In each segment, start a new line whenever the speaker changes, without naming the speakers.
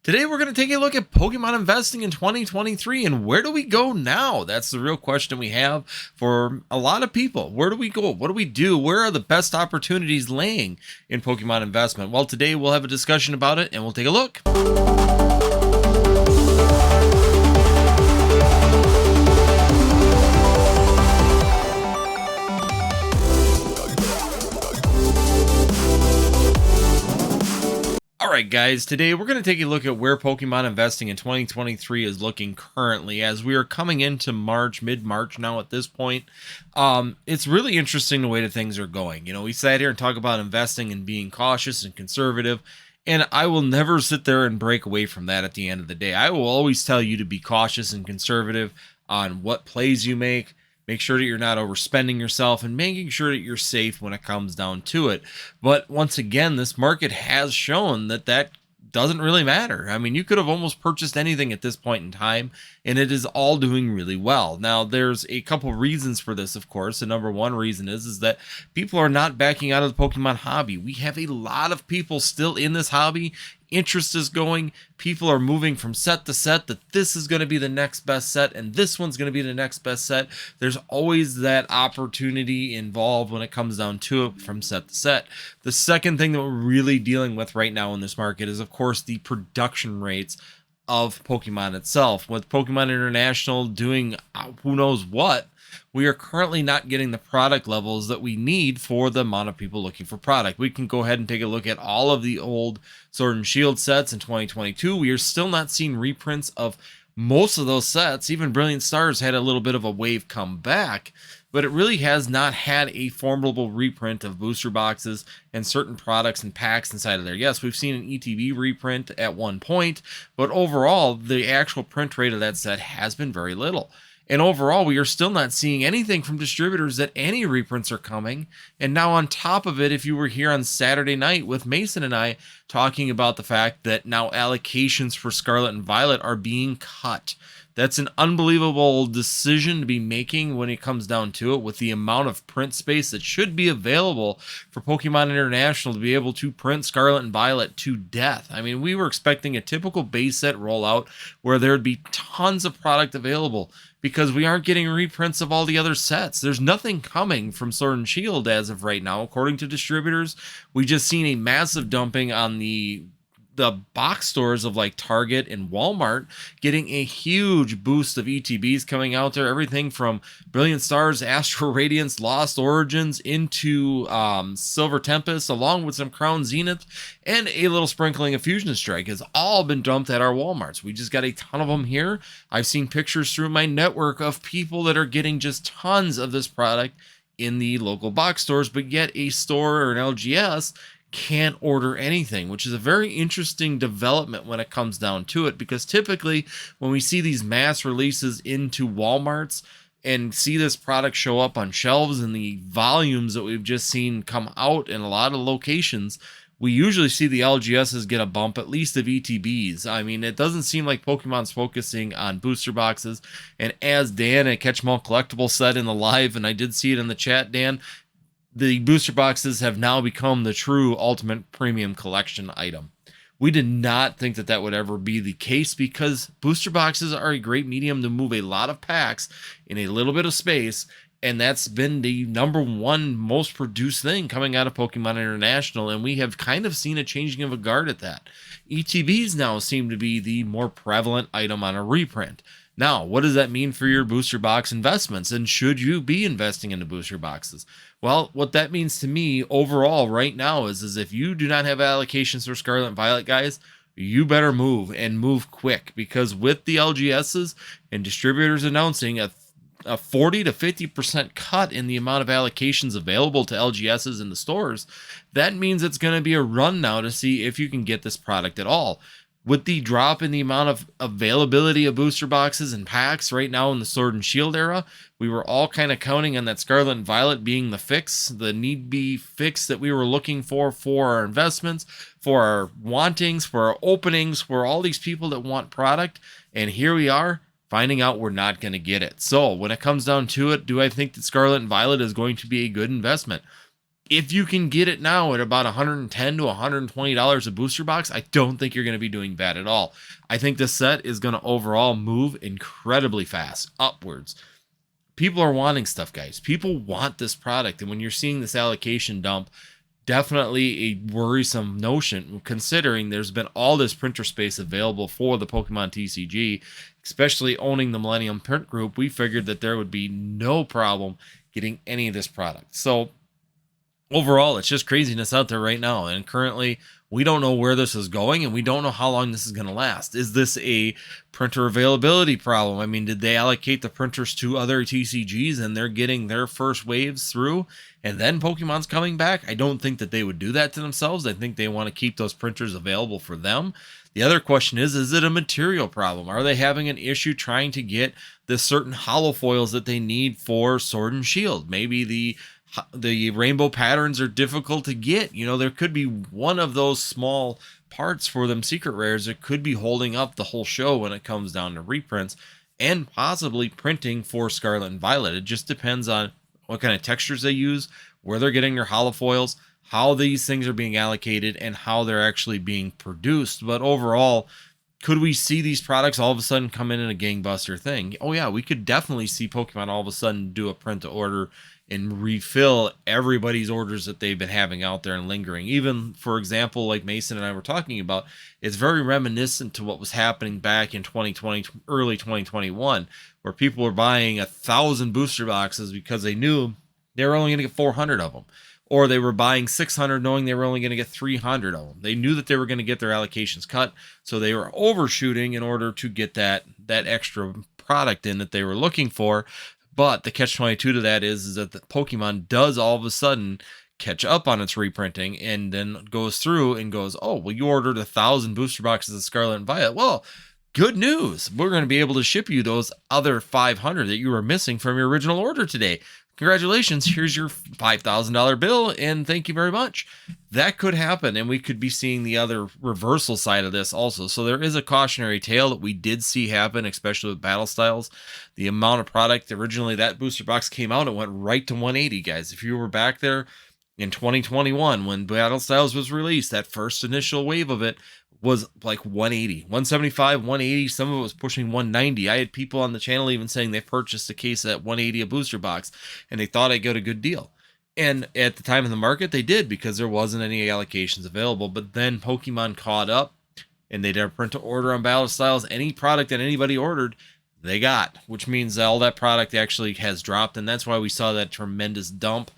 Today, we're going to take a look at Pokemon investing in 2023 and where do we go now? That's the real question we have for a lot of people. Where do we go? What do we do? Where are the best opportunities laying in Pokemon investment? Well, today we'll have a discussion about it and we'll take a look. Alright guys, today we're going to take a look at where Pokemon investing in 2023 is looking currently as we are coming into March, mid-March now at this point. It's really interesting the way that things are going. You know, we sat here and talk about investing and being cautious and conservative, and I will never sit there and break away from that at the end of the day. I will always tell you to be cautious and conservative on what plays you make. Make sure that you're not overspending yourself and making sure that you're safe when it comes down to it. But once again, this market has shown that doesn't really matter. I mean, you could have almost purchased anything at this point in time, and it is all doing really well. Now, there's a couple reasons for this, of course. The number one reason is that people are not backing out of the Pokemon hobby. We have a lot of people still in this hobby. Interest is going. People are moving from set to set that this is going to be the next best set and this one's going to be the next best set. There's always that opportunity involved when it comes down to it from set to set. The second thing that we're really dealing with right now in this market is, of course, the production rates of Pokemon itself. With Pokemon International doing who knows what, we are currently not getting the product levels that we need for the amount of people looking for product. We can go ahead and take a look at all of the old Sword and Shield sets in 2022. We are still not seeing reprints of most of those sets. Even Brilliant Stars had a little bit of a wave come back, but it really has not had a formidable reprint of booster boxes and certain products and packs inside of there. Yes, we've seen an ETB reprint at one point, but overall, the actual print rate of that set has been very little. And overall, we are still not seeing anything from distributors that any reprints are coming. And now on top of it, if you were here on Saturday night with Mason and I talking about the fact that now allocations for Scarlet and Violet are being cut. That's an unbelievable decision to be making when it comes down to it, with the amount of print space that should be available for Pokemon International to be able to print Scarlet and Violet to death. I mean, we were expecting a typical base set rollout where there would be tons of product available, because we aren't getting reprints of all the other sets. There's nothing coming from Sword and Shield as of right now, according to distributors. We just seen a massive dumping on the box stores of like Target and Walmart, getting a huge boost of ETBs coming out there. Everything from Brilliant Stars, Astral Radiance, Lost Origins into Silver Tempest, along with some Crown Zenith and a little sprinkling of Fusion Strike, has all been dumped at our Walmarts. We just got a ton of them here. I've seen pictures through my network of people that are getting just tons of this product in the local box stores, but yet a store or an LGS can't order anything, which is a very interesting development when it comes down to it, because typically when we see these mass releases into Walmarts and see this product show up on shelves in the volumes that we've just seen come out in a lot of locations, we usually see the LGSs get a bump, at least of ETBs. I mean, it doesn't seem like Pokemon's focusing on booster boxes. And as Dan at Catch 'em All Collectible said in the live, and I did see it in the chat, Dan, the booster boxes have now become the true ultimate premium collection item. We did not think that would ever be the case, because booster boxes are a great medium to move a lot of packs in a little bit of space, and that's been the number one most produced thing coming out of Pokemon International, and we have kind of seen a changing of a guard at that. ETBs now seem to be the more prevalent item on a reprint. Now, what does that mean for your booster box investments, and should you be investing into booster boxes? Well, what that means to me overall right now is if you do not have allocations for Scarlet and Violet, guys, you better move, and move quick, because with the LGSs and distributors announcing a 40 to 50% cut in the amount of allocations available to LGSs in the stores, that means it's going to be a run now to see if you can get this product at all. With the drop in the amount of availability of booster boxes and packs right now in the Sword and Shield era, we were all kind of counting on that Scarlet and Violet being the fix, the need-be fix that we were looking for our investments, for our wantings, for our openings, for all these people that want product. And here we are, finding out we're not going to get it. So when it comes down to it, do I think that Scarlet and Violet is going to be a good investment? If you can get it now at about $110 to $120 a booster box, I don't think you're going to be doing bad at all. I think the set is going to overall move incredibly fast upwards. People are wanting stuff, guys. People want this product. And when you're seeing this allocation dump, definitely a worrisome notion, considering there's been all this printer space available for the Pokemon TCG, especially owning the Millennium Print Group. We figured that there would be no problem getting any of this product. So overall, it's just craziness out there right now. And currently, we don't know where this is going, and we don't know how long this is going to last. Is this a printer availability problem? I mean, did they allocate the printers to other TCGs and they're getting their first waves through, and then Pokemon's coming back? I don't think that they would do that to themselves. I think they want to keep those printers available for them. The other question is it a material problem? Are they having an issue trying to get the certain holo foils that they need for Sword and Shield? Maybe the rainbow patterns are difficult to get. You know, there could be one of those small parts for them secret rares that could be holding up the whole show when it comes down to reprints and possibly printing for Scarlet and Violet. It just depends on what kind of textures they use, where they're getting their holo foils, how these things are being allocated, and how they're actually being produced. But overall, could we see these products all of a sudden come in a gangbuster thing? Oh yeah, we could definitely see Pokemon all of a sudden do a print to order and refill everybody's orders that they've been having out there and lingering. Even, for example, like Mason and I were talking about, it's very reminiscent to what was happening back in 2020, early 2021, where people were buying 1,000 booster boxes because they knew they were only going to get 400 of them. Or they were buying 600 knowing they were only going to get 300 of them. They knew that they were going to get their allocations cut, so they were overshooting in order to get that extra product in that they were looking for. But the catch-22 to that is that the Pokemon does all of a sudden catch up on its reprinting and then goes through and goes, oh, well, you ordered 1,000 booster boxes of Scarlet and Violet. Well, good news. We're going to be able to ship you those other 500 that you were missing from your original order today. Congratulations, here's your $5,000 bill, and thank you very much. That could happen, and we could be seeing the other reversal side of this also. So there is a cautionary tale that we did see happen, especially with Battle Styles. The amount of product, originally that booster box came out, it went right to 180, guys. If you were back there in 2021 when Battle Styles was released, that first initial wave of it was like 180, 175, 180. Some of it was pushing 190. I had people on the channel even saying they purchased a case at 180 a booster box and they thought I'd got a good deal. And at the time in the market, they did, because there wasn't any allocations available. But then Pokemon caught up and they did a print to order on Battle Styles. Any product that anybody ordered, they got, which means all that product actually has dropped. And that's why we saw that tremendous dump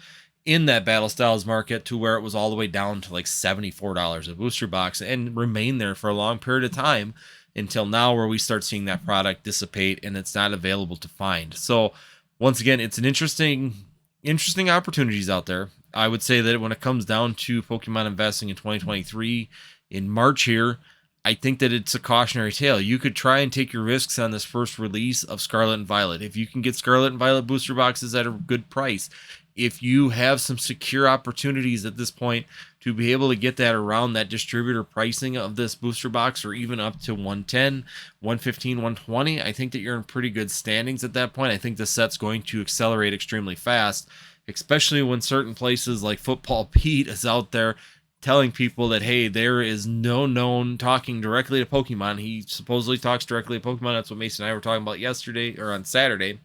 in that Battle Styles market to where it was all the way down to like $74 a booster box and remained there for a long period of time until now, where we start seeing that product dissipate and it's not available to find. So once again, it's an interesting opportunities out there. I would say that when it comes down to Pokemon investing in 2023 in March here, I think that it's a cautionary tale. You could try and take your risks on this first release of Scarlet and Violet. If you can get Scarlet and Violet booster boxes at a good price, if you have some secure opportunities at this point to be able to get that around that distributor pricing of this booster box, or even up to 110, 115, 120, I think that you're in pretty good standings at that point. I think the set's going to accelerate extremely fast, especially when certain places like Football Pete is out there telling people that, hey, there is no known talking directly to Pokemon. He supposedly talks directly to Pokemon. That's what Mason and I were talking about yesterday, or on Saturday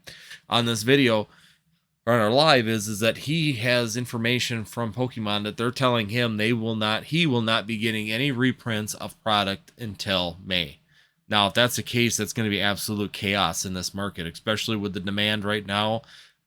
on this video, or on our live, is that he has information from Pokemon that they're telling him he will not be getting any reprints of product until May. Now, if that's the case, that's going to be absolute chaos in this market, especially with the demand right now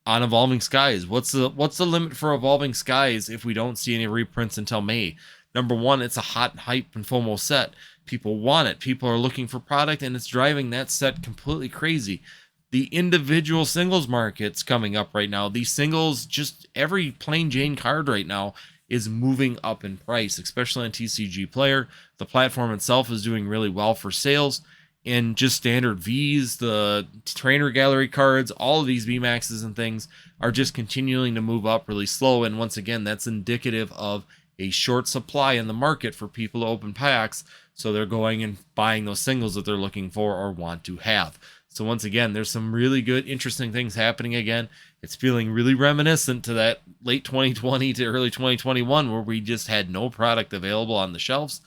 on Evolving Skies. What's the limit for Evolving Skies if we don't see any reprints until May? Number one, it's a hot hype and FOMO set. People want it. People are looking for product, and it's driving that set completely crazy. The individual singles market's coming up right now. These singles, just every plain Jane card right now is moving up in price, especially on TCG Player. The platform itself is doing really well for sales. And just standard Vs, the trainer gallery cards, all of these VMAXs and things are just continuing to move up really slow. And once again, that's indicative of a short supply in the market for people to open packs So they're going and buying those singles that they're looking for or want to have. So once again, there's some really good, interesting things happening again. It's feeling really reminiscent to that late 2020 to early 2021 where we just had no product available on the shelves.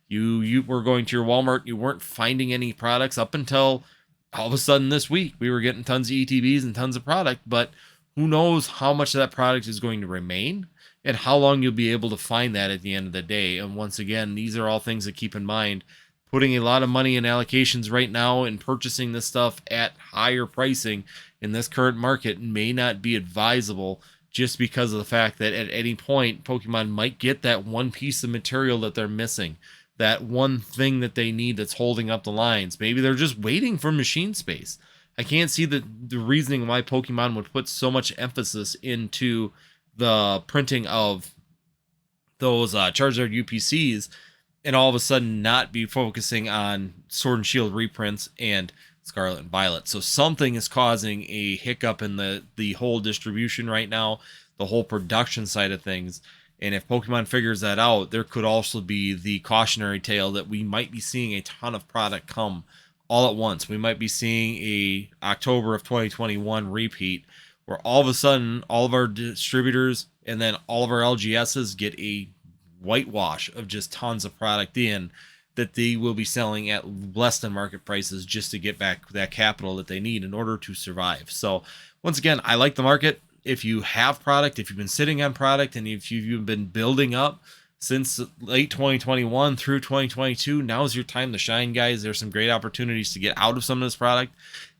You were going to your Walmart, you weren't finding any products up until all of a sudden this week. We were getting tons of ETBs and tons of product, but who knows how much of that product is going to remain and how long you'll be able to find that at the end of the day. And once again, these are all things to keep in mind. Putting a lot of money in allocations right now and purchasing this stuff at higher pricing in this current market may not be advisable, just because of the fact that at any point Pokemon might get that one piece of material that they're missing, that one thing that they need that's holding up the lines. Maybe they're just waiting for machine space. I can't see the reasoning why Pokemon would put so much emphasis into the printing of those Charizard UPCs and all of a sudden not be focusing on Sword and Shield reprints and Scarlet and Violet. So something is causing a hiccup in the whole distribution right now, the whole production side of things. And if Pokemon figures that out, there could also be the cautionary tale that we might be seeing a ton of product come all at once. We might be seeing a October of 2021 repeat where all of a sudden all of our distributors and then all of our LGSs get a whitewash of just tons of product in that they will be selling at less than market prices just to get back that capital that they need in order to survive. So once again, I like the market. If you have product, if you've been sitting on product, and if you've been building up since late 2021 through 2022, now's your time to shine, guys. There's some great opportunities to get out of some of this product.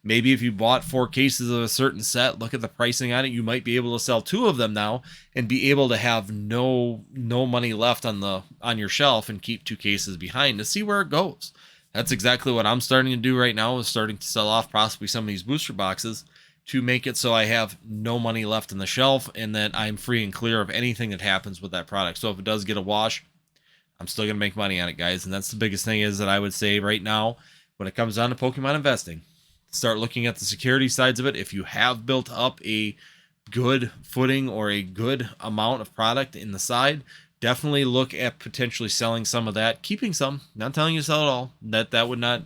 Maybe if you bought 4 cases of a certain set, look at the pricing on it. You might be able to sell 2 of them now and be able to have no money left on your shelf and keep 2 cases behind to see where it goes. That's exactly what I'm starting to do right now, is starting to sell off possibly some of these booster boxes to make it so I have no money left on the shelf and that I'm free and clear of anything that happens with that product. So if it does get a wash, I'm still going to make money on it, guys. And that's the biggest thing is that I would say right now, when it comes down to Pokemon investing, start looking at the security sides of it. If you have built up a good footing or a good amount of product in the side, definitely look at potentially selling some of that, keeping some. Not telling you to sell it all. That would not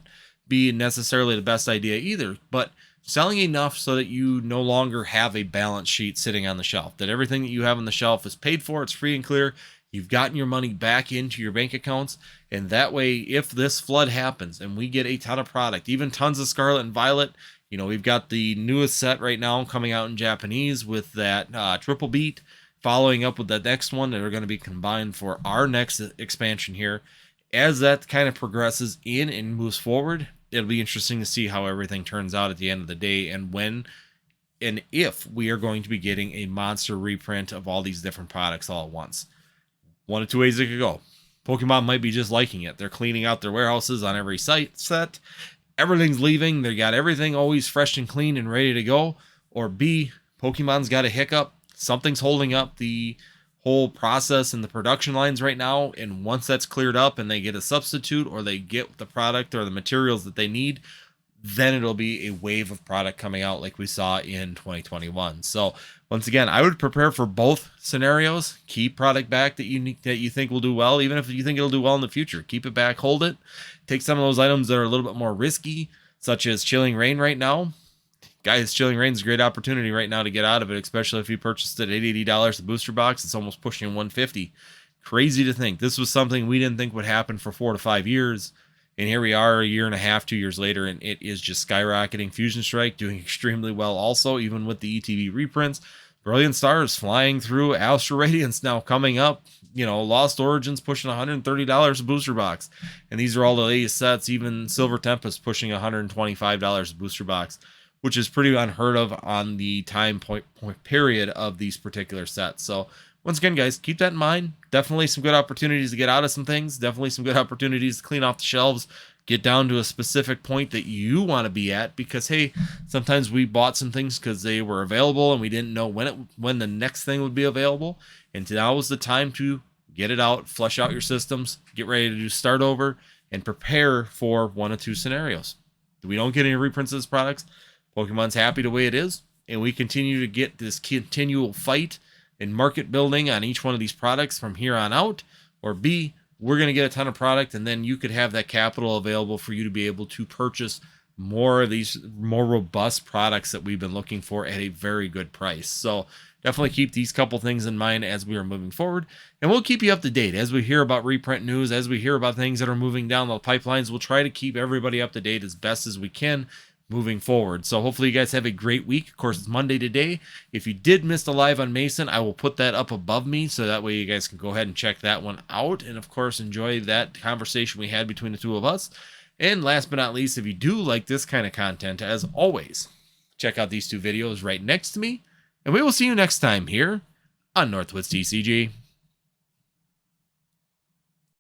be necessarily the best idea either, but selling enough so that you no longer have a balance sheet sitting on the shelf, that everything that you have on the shelf is paid for, it's free and clear, you've gotten your money back into your bank accounts, and that way, if this flood happens and we get a ton of product, even tons of Scarlet and Violet, you know, we've got the newest set right now coming out in Japanese with that triple beat, following up with the next one that are going to be combined for our next expansion here. As that kind of progresses in and moves forward, it'll be interesting to see how everything turns out at the end of the day, and when and if we are going to be getting a monster reprint of all these different products all at once. One of 2 ways it could go. Pokemon might be just liking it. They're cleaning out their warehouses on every set. Everything's leaving. They got everything always fresh and clean and ready to go. Or B, Pokemon's got a hiccup. Something's holding up the whole process and the production lines right now, and once that's cleared up and they get a substitute or they get the product or the materials that they need, then it'll be a wave of product coming out like we saw in 2021. So once again, I would prepare for both scenarios. Keep product back that you think will do well, even if you think it'll do well in the future. Keep it back, hold it. Take some of those items that are a little bit more risky, such as Chilling Rain right now. Guys, Chilling Rain's a great opportunity right now to get out of it, especially if you purchased it at $80 a booster box. It's almost pushing $150. Crazy to think. This was something we didn't think would happen for 4 to 5 years. And here we are a year and a half, 2 years later, and it is just skyrocketing. Fusion Strike doing extremely well also, even with the ETB reprints. Brilliant Stars flying through. Astral Radiance now coming up. You know, Lost Origins pushing $130 a booster box. And these are all the latest sets. Even Silver Tempest pushing $125 a booster box, which is pretty unheard of on the time point period of these particular sets. So once again, guys, keep that in mind. Definitely some good opportunities to get out of some things. Definitely some good opportunities to clean off the shelves, get down to a specific point that you want to be at, because hey, sometimes we bought some things because they were available and we didn't know when the next thing would be available. And now is the time to get it out, flush out your systems, get ready to start over, and prepare for 1 of 2 scenarios. If we don't get any reprints of these products, Pokemon's happy the way it is, and we continue to get this continual fight and market building on each one of these products from here on out. Or B, we're going to get a ton of product, and then you could have that capital available for you to be able to purchase more of these more robust products that we've been looking for at a very good price. So definitely keep these couple things in mind as we are moving forward, and we'll keep you up to date as we hear about reprint news, as we hear about things that are moving down the pipelines. We'll try to keep everybody up to date as best as we can moving forward. So hopefully you guys have a great week. Of course, it's Monday today. If you did miss the live on Mason, I will put that up above me, so that way you guys can go ahead and check that one out, and of course enjoy that conversation we had between the two of us. And last but not least, if you do like this kind of content, as always, check out these two videos right next to me, and we will see you next time here on Northwoods TCG.